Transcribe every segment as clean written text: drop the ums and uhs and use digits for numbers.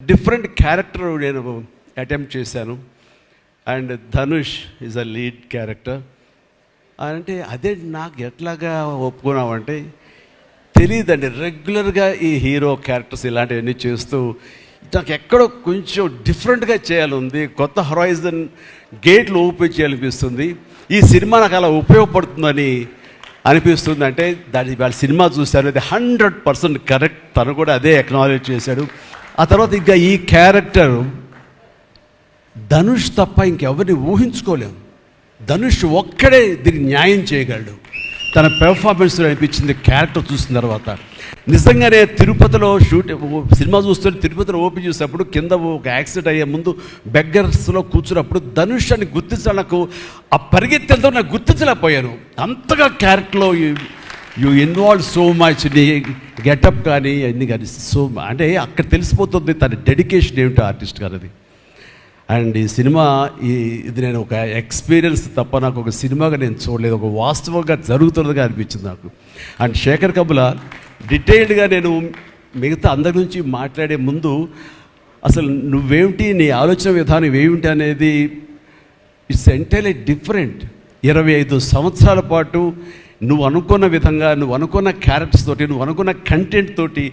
Different character నేను attempt చేశాను. And Dhanush is a lead character. అంటే అదే నాకు ఎట్లాగా ఒప్పుకున్నామంటే తెలియదండి. రెగ్యులర్గా ఈ హీరో క్యారెక్టర్స్ ఇలాంటివన్నీ చేస్తూ నాకు ఎక్కడో కొంచెం డిఫరెంట్గా చేయాలి, కొత్త హొరైజన్ గేట్లు ఓపెన్ చేయాలనిపిస్తుంది. ఈ సినిమా నాకు అలా ఉపయోగపడుతుందని అనిపిస్తుంది. అంటే దాని వాళ్ళ సినిమా చూశారు, అది 100% కరెక్ట్. తను కూడా అదే అక్నాలెడ్జ్ చేశాడు. ఆ తర్వాత ఇంకా ఈ క్యారెక్టర్ ధనుష్ తప్ప ఇంకెవరిని ఊహించుకోలేము. ధనుష్ ఒక్కడే దీనికి న్యాయం చేయగలడు. తన పెర్ఫార్మెన్స్లో అనిపించింది క్యారెక్టర్ చూసిన తర్వాత. నిజంగానే తిరుపతిలో సినిమా చూస్తుంటే తిరుపతిలో ఓపెన్ చేసినప్పుడు కింద ఒక యాక్సిడెంట్ అయ్యే ముందు బెగ్గర్స్లో కూర్చున్నప్పుడు ధనుష్ అని గుర్తించాలి. నాకు ఆ పరిగెత్తేంతో నాకు గుర్తించలేకపోయాను. అంతగా క్యారెక్టర్లో యూ ఇన్వాల్వ్ సో మచ్. నీ గెటప్ కానీ అన్నీ కానీ అంటే అక్కడ తెలిసిపోతుంది తన డెడికేషన్ ఏమిటో ఆర్టిస్ట్ గారు అది. అండ్ ఈ సినిమా ఇది నేను ఒక ఎక్స్పీరియన్స్ తప్ప నాకు ఒక సినిమాగా నేను చూడలేదు, ఒక వాస్తవంగా జరుగుతున్నదిగా అనిపించింది నాకు. అండ్ శేఖర్ కబుల డీటెయిల్డ్గా నేను మిగతా అందరి నుంచి మాట్లాడే ముందు అసలు నువ్వేమిటి, నీ ఆలోచన విధానం ఏమిటి అనేది ఇట్స్ ఎంటైర్లీ డిఫరెంట్. 25 సంవత్సరాల పాటు నువ్వు అనుకున్న విధంగా, నువ్వు అనుకున్న క్యారెక్టర్స్ తోటి, నువ్వు అనుకున్న కంటెంట్ తోటి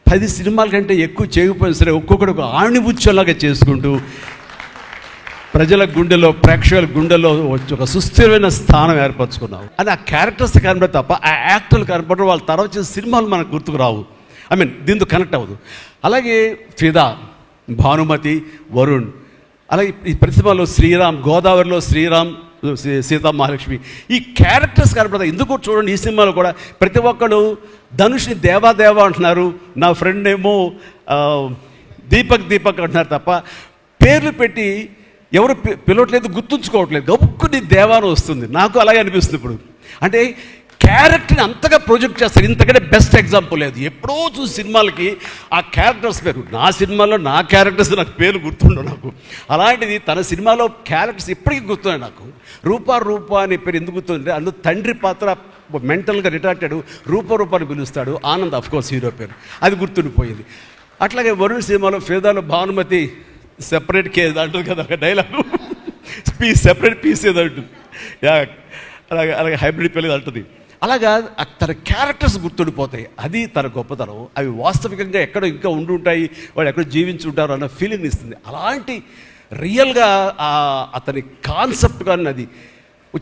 10 సినిమాల కంటే ఎక్కువ చేయకపోయినా సరే ఒక్కొక్కటి ఒక ఆణిముత్యంలాగా చేసుకుంటూ ప్రజల గుండెలో, ప్రేక్షకుల గుండెలో ఒక సుస్థిరమైన స్థానం ఏర్పరచుకున్నావు. అని ఆ క్యారెక్టర్స్ కనబడే తప్ప ఆ యాక్టర్లు కనబడరు. వాళ్ళ తర్వాత చేసిన సినిమాలు మనకు గుర్తుకు రావు. దీంతో కనెక్ట్ అవ్వదు. అలాగే ఫిదా, భానుమతి, వరుణ్, అలాగే ఈ ప్రతి సినిమాలో శ్రీరామ్, గోదావరిలో శ్రీరామ్, సీతా మహాలక్ష్మి, ఈ క్యారెక్టర్స్ కనపడతాయి. ఎందుకు చూడండి, ఈ సినిమాలో కూడా ప్రతి ఒక్కరు ధనుష్ని దేవా అంటున్నారు, నా ఫ్రెండ్ ఏమో దీపక్ అంటున్నారు తప్ప పేర్లు పెట్టి ఎవరు పిలవట్లేదు, గుర్తుంచుకోవట్లేదు. గబుక్కుని దేవాను వస్తుంది. నాకు అలాగే అనిపిస్తుంది ఇప్పుడు. అంటే క్యారెక్టర్ని అంతగా ప్రొజెక్ట్ చేస్తారు. ఇంతకంటే బెస్ట్ ఎగ్జాంపుల్ లేదు. ఎప్పుడో చూసి సినిమాలకి ఆ క్యారెక్టర్స్ పేరు, నా సినిమాలో నా క్యారెక్టర్స్ నాకు పేరు గుర్తుండవు నాకు. అలాంటిది తన సినిమాలో క్యారెక్టర్స్ ఇప్పటికీ గుర్తున్నాయి నాకు. రూపా అనే పేరు ఎందుకు గుర్తుంటే అందులో తండ్రి పాత్ర మెంటల్గా రిటార్టెడ్ రూపాన్ని పిలుస్తాడు. ఆనంద్ అఫ్కోర్స్ హీరో పేరు, అది గుర్తుండిపోయింది. అట్లాగే వరుణ్ సినిమాలో ఫిదాలో భానుమతి సెపరేట్ కేజ్ అంటుంది కదా, ఒక డైలాగు, సెపరేట్ పీస్ ఏదో అంటుంది. అలాగే హైబ్రిడ్ పెళ్ళి అంటుంది. అలాగా తన క్యారెక్టర్స్ గుర్తుండిపోతాయి. అది తన గొప్పతనం. అవి వాస్తవికంగా ఎక్కడో ఇంకా ఉండుంటాయి, వాళ్ళు ఎక్కడో జీవించుంటారు అన్న ఫీలింగ్ ఇస్తుంది. అలాంటి రియల్గా అతని కాన్సెప్ట్ కానీ అది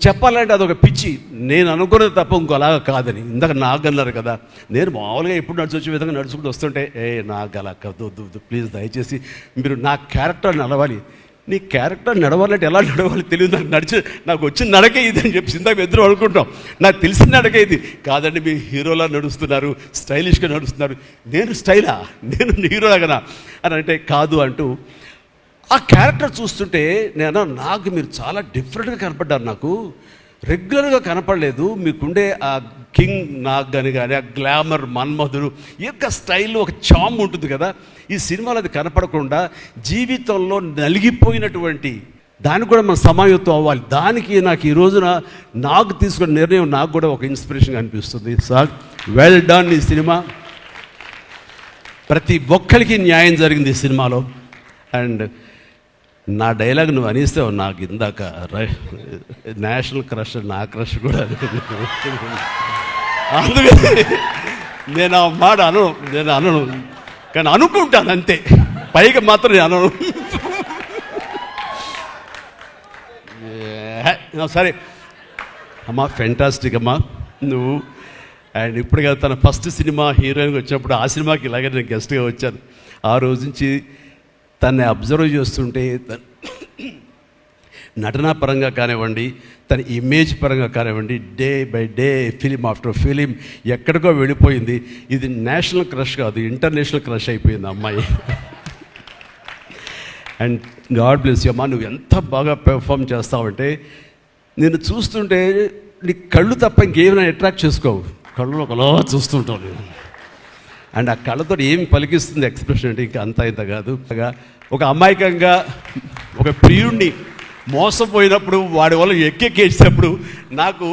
చెప్పాలంటే అదొక పిచ్చి. నేను అనుకున్నది తప్ప ఇంకోలాగా కాదని. ఇందాక నాకు అన్నారు కదా, నేను మామూలుగా ఎప్పుడు నడిచొచ్చే విధంగా నడుచుకుంటూ వస్తుంటే నాకు అలా వద్దు ప్లీజ్, దయచేసి మీరు నా క్యారెక్టర్ నడవాలి. నీ క్యారెక్టర్ నడవాలంటే ఎలా నడవాలి తెలియదు నాకు. నాకు వచ్చిన నడకే ఇది అని చెప్పి ఇందాక ఎదురు అనుకుంటాం. నాకు తెలిసిన నడకే ఇది కాదండి. మీ హీరోలా నడుస్తున్నారు, స్టైలిష్గా నడుస్తున్నారు. నేను స్టైలా, నేను హీరోలాగనా అని అంటే కాదు అంటూ ఆ క్యారెక్టర్ చూస్తుంటే నాకు మీరు చాలా డిఫరెంట్గా కనపడ్డారు. నాకు రెగ్యులర్గా కనపడలేదు. మీకుండే ఆ కింగ్ నాగ్ కానీ ఆ గ్లామర్ మన్మధుడు యొక్క స్టైల్లో ఒక చామ్ ఉంటుంది కదా, ఈ సినిమాలో అది కనపడకుండా జీవితంలో నలిగిపోయినటువంటి దానికి కూడా మనం సమాయత్తం అవ్వాలి. దానికి నాకు ఈ రోజున నాకు తీసుకున్న నిర్ణయం నాకు కూడా ఒక ఇన్స్పిరేషన్గా అనిపిస్తుంది. Sir well done. ఈ సినిమా ప్రతి ఒక్కరికి న్యాయం జరిగింది ఈ సినిమాలో. అండ్ నా డైలాగ్ నువ్వు అనేస్తావు నాకు ఇందాక, నేషనల్ క్రష్, నా క్రష్ కూడా. అందుకని నేను ఆ మాట అనను కానీ అనుకుంటాను అంతే, పైకి మాత్రం నేను అనను. సరే అమ్మా, ఫెంటాస్టిక్ అమ్మా నువ్వు. అండ్ ఇప్పుడు కదా తన ఫస్ట్ సినిమా హీరోయిన్గా వచ్చినప్పుడు ఆ సినిమాకి ఇలాగే నేను గెస్ట్గా వచ్చాను. ఆ రోజు నుంచి తన్ని అబ్జర్వ్ చేస్తుంటే నటనా పరంగా కానివ్వండి, తన ఇమేజ్ పరంగా కానివ్వండి, day by day, film after film ఎక్కడికో వెళ్ళిపోయింది. ఇది నేషనల్ క్రష్ కాదు, ఇంటర్నేషనల్ క్రష్ అయిపోయింది అమ్మాయి. అండ్ గాడ్ బ్లెస్ యూ అమ్మా. నువ్వు ఎంత బాగా పెర్ఫామ్ చేస్తావంటే నేను చూస్తుంటే నీ కళ్ళు తప్ప ఇంకేమైనా అట్రాక్ట్ చేసుకోవు, కళ్ళు ఒకలా చూస్తుంటావు నేను. అండ్ ఆ కళ్ళతో ఏం పలికిస్తుంది ఎక్స్ప్రెషన్ అంటే ఇంకా అంత ఇంత కాదు. ఒక అమాయకంగా ఒక ప్రియుణ్ణి మోసపోయినప్పుడు వాడి వల్ల ఎక్కేసినప్పుడు నాకు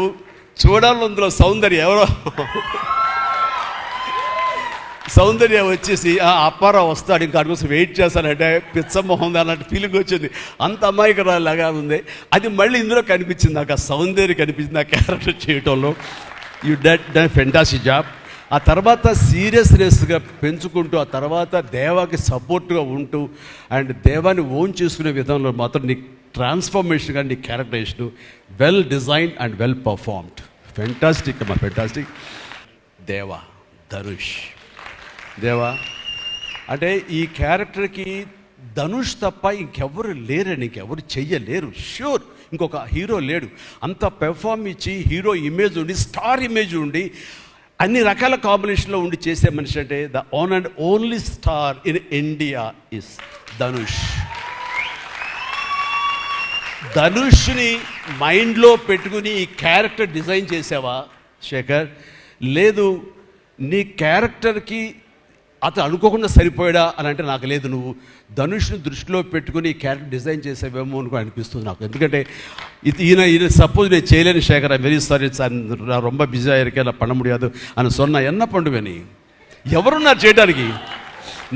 చూడాలందులో సౌందర్యం ఎవరో సౌందర్య వచ్చేసి అప్పారావు వస్తాడు ఇంకా కోసం వెయిట్ చేస్తానంటే పిచ్చమొహం అన్నట్టు ఫీలింగ్ వచ్చింది. అంత అమాయకురాలాగా ఉంది. అది మళ్ళీ ఇందులో కనిపించింది నాకు, ఆ సౌందర్య కనిపించింది ఆ క్యారెక్టర్ చేయటంలో. You done fantastic job. ఆ తర్వాత సీరియస్నెస్గా పెంచుకుంటూ, ఆ తర్వాత దేవాకి సపోర్ట్గా ఉంటూ అండ్ దేవాన్ని ఓన్ చేసుకునే విధంలో మాత్రం నీ ట్రాన్స్ఫర్మేషన్ కానీ నీ characterization well designed and well performed. Fantastic అమ్మా, ఫెంటాస్టిక్. దేవా, ధనుష్. దేవా అంటే ఈ క్యారెక్టర్కి ధనుష్ తప్ప ఇంకెవరు లేరని, ఇంకెవరు చెయ్యలేరు. ష్యూర్ ఇంకొక హీరో లేడు. అంత పెర్ఫార్మ్ ఇచ్చి హీరో ఇమేజ్ ఉండి, స్టార్ ఇమేజ్ ఉండి, అన్ని రకాల కాంబినేషన్లో ఉండి చేసే మనిషి అంటే the one and only star in India is Dhanush. ధనుష్ని మైండ్లో పెట్టుకుని ఈ క్యారెక్టర్ డిజైన్ చేసావా శేఖర్? లేదు, నీ క్యారెక్టర్కి అతను అనుకోకుండా సరిపోయాడా అని అంటే నాకు లేదు. నువ్వు ధనుష్ని దృష్టిలో పెట్టుకుని ఈ క్యారెక్టర్ డిజైన్ చేసేవేమో అని అనిపిస్తుంది నాకు. ఎందుకంటే ఈయన సపోజ్ నేను చేయలేని శేఖర్, వెరీ సారీ సార్, நான் ரொம்ப பிஸியாக இருக்கேன், நான் பண்ண முடியாது అని சொன்னா என்ன பண்ணுவேని? ఎవరున్నారు చేయడానికి?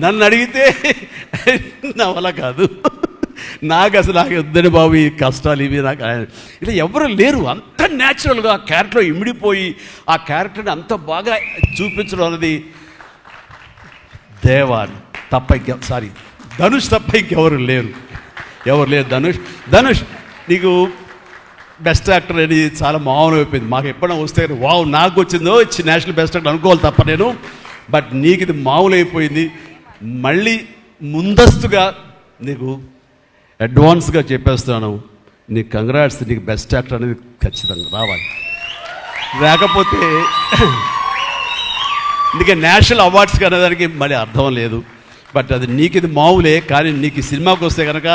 నన్ను అడిగితే నా వల్ల కాదు. నాకు వద్దని బాబు ఈ కష్టాలు ఇవి నాకు ఇలా ఎవరు లేరు. అంత న్యాచురల్గా ఆ క్యారెక్టర్లో ఇమిడిపోయి ఆ క్యారెక్టర్ని అంత బాగా చూపించడం అన్నది దేవా తప్ప ధనుష్ తప్ప ఇంకెవరు లేరు. ధనుష్ నీకు బెస్ట్ యాక్టర్ అని చాలా మామూలు అయిపోయింది. మాకు ఎప్పుడైనా వస్తే వావ్ నాకు వచ్చిందో ఇచ్చి నేషనల్ బెస్ట్ యాక్టర్ అనుకోవాలి తప్ప నేను. బట్ నీకు ఇది మామూలు అయిపోయింది. మళ్ళీ ముందస్తుగా నీకు అడ్వాన్స్గా చెప్పేస్తున్నాను, నీకు కంగ్రాట్స్. నీకు బెస్ట్ యాక్టర్ అనేది ఖచ్చితంగా రావాలి. లేకపోతే నీకు నేషనల్ అవార్డ్స్ అనేదానికి మళ్ళీ అర్థం లేదు. బట్ అది నీకు ఇది మామూలే. కానీ నీకు ఈ సినిమాకి వస్తే కనుక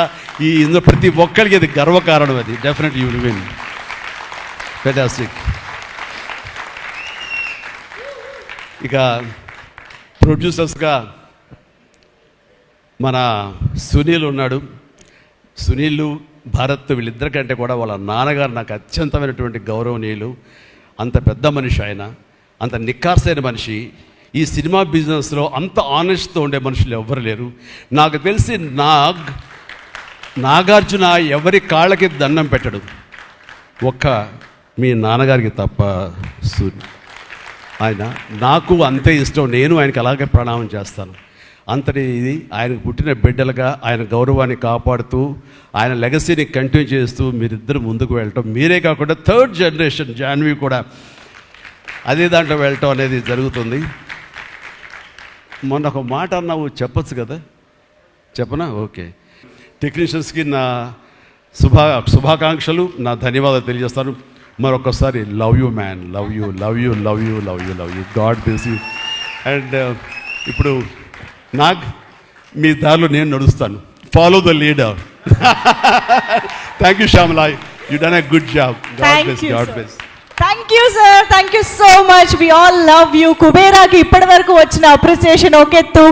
ఇందులో ప్రతి ఒక్కరికి అది గర్వకారణం. అది definite you will win. Fantastic. ఇక ప్రొడ్యూసర్స్గా మన సునీల్ ఉన్నాడు. సునీల్, భారత్ వీళ్ళిద్దరికంటే కూడా వాళ్ళ నాన్నగారు నాకు అత్యంతమైనటువంటి గౌరవనీయులు. అంత పెద్ద మనిషి ఆయన, అంత నిక్కార్సైన మనిషి. ఈ సినిమా బిజినెస్లో అంత ఆనెస్ట్తో ఉండే మనుషులు ఎవ్వరు లేరు. నాకు తెలిసి నాగార్జున ఎవరి కాళ్ళకి దండం పెట్టడు, ఒక్క మీ నాన్నగారికి తప్ప. ఆయన నాకు అంతే ఇష్టం. నేను ఆయనకి అలాగే ప్రణామం చేస్తాను. అంతటి ఇది ఆయనకు పుట్టిన బిడ్డలుగా ఆయన గౌరవాన్ని కాపాడుతూ ఆయన లెగసీని కంటిన్యూ చేస్తూ మీరిద్దరు ముందుకు వెళ్ళటం, మీరే కాకుండా థర్డ్ జనరేషన్ జాన్వి కూడా అదే దాంట్లో వెళ్ళటం అనేది జరుగుతుంది. మొన్న ఒక మాట అన్నావు, చెప్పచ్చు కదా? చెప్పనా? ఓకే. టెక్నీషియన్స్కి నా శుభాకాంక్షలు, నా ధన్యవాదాలు తెలియజేస్తాను. మరొకసారి love you man, love you love you love you love you love you. God bless you. And ఇప్పుడు నాకు మీ దారిలో నేను నడుస్తాను. Follow the leader. Thank you Shyamala, you done a good job. God bless. God bless. Thank you sir, thank you so much. We all love you. కుబేరాకి ఇప్పటి వరకు వచ్చిన అప్రిసియేషన్ ఒక ఎత్తు,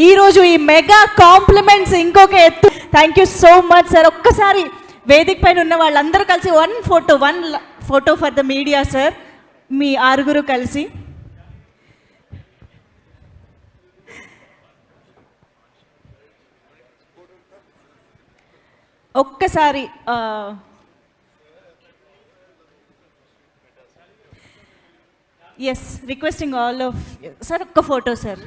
ఈరోజు ఈ మెగా కాంప్లిమెంట్స్ ఇంకొక ఎత్తు. Thank you so much sir. ఒక్కసారి వేదిక పైన ఉన్న వాళ్ళందరూ కలిసి one photo for the media sir, మీ ఆరుగురు కలిసి. ఒక్కసారి yes, requesting all of sir, ఒక్క ఫోటో సార్.